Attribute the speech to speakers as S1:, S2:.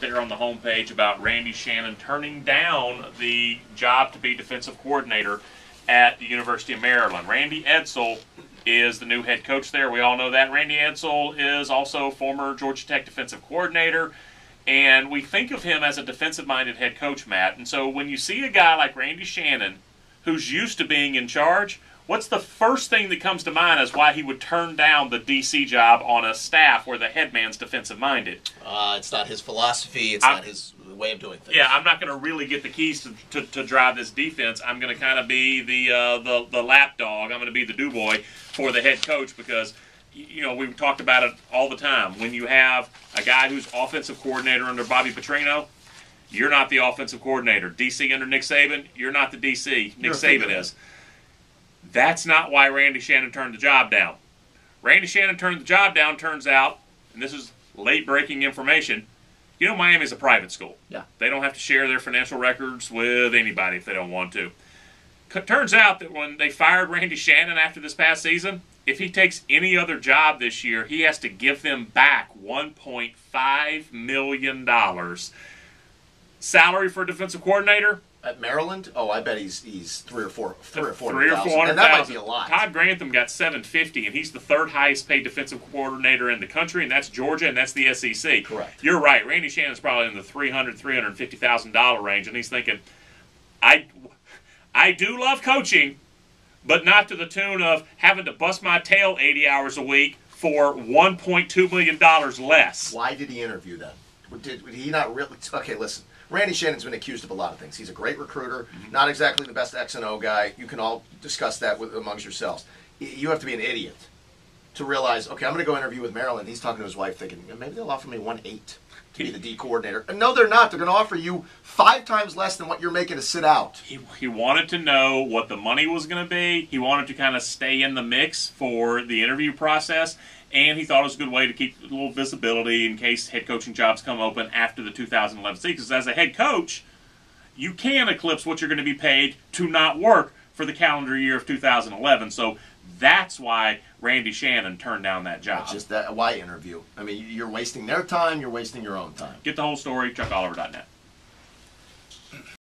S1: right there on the homepage about Randy Shannon turning down the job to be defensive coordinator at the University of Maryland. Randy Edsall is the new head coach there. We all know that. Randy Edsall is also former Georgia Tech defensive coordinator, and we think of him as a defensive-minded head coach, Matt. And so when you see a guy like Randy Shannon, who's used to being in charge, what's the first thing that comes to mind as why he would turn down the DC job on a staff where the head man's defensive-minded?
S2: It's not his philosophy. It's not his way of doing things.
S1: Yeah, I'm not going to really get the keys to drive this defense. I'm going to kind of be the lapdog. I'm going to be the do-boy for the head coach because, you know, we've talked about it all the time. When you have a guy who's offensive coordinator under Bobby Petrino, you're not the offensive coordinator. DC under Nick Saban, you're not the DC. Nick Saban is. That's not why Randy Shannon turned the job down. Randy Shannon turned the job down, turns out, and this is late-breaking information, you know Miami's a private school.
S2: Yeah.
S1: They don't have to share their financial records with anybody if they don't want to. Turns out that when they fired Randy Shannon after this past season, if he takes any other job this year, he has to give them back $1.5 million. Salary for a defensive coordinator?
S2: At Maryland? Oh, I bet he's three or four thousand.
S1: And
S2: that might be a lot.
S1: Todd Grantham got $750, and he's the third highest paid defensive coordinator in the country, and that's Georgia, and that's the SEC.
S2: Correct.
S1: You're right. Randy Shannon's probably in the $350,000 range, and he's thinking, I do love coaching, but not to the tune of having to bust my tail 80 hours a week for $1.2 million less.
S2: Why did he interview then? Did he not really? Okay, listen. Randy Shannon's been accused of a lot of things. He's a great recruiter, not exactly the best X and O guy. You can all discuss that amongst yourselves. You have to be an idiot to realize, okay, I'm going to go interview with Maryland. He's talking to his wife thinking, maybe they'll offer me $1.8 to be the D coordinator. And no, they're not. They're going to offer you 5 times less than what you're making to sit out.
S1: He wanted to know what the money was going to be. He wanted to kind of stay in the mix for the interview process. And he thought it was a good way to keep a little visibility in case head coaching jobs come open after the 2011 season. Because as a head coach, you can eclipse what you're going to be paid to not work for the calendar year of 2011. So that's why Randy Shannon turned down that job.
S2: It's just that, why interview? I mean, you're wasting their time. You're wasting your own time.
S1: Get the whole story, chuckoliver.net.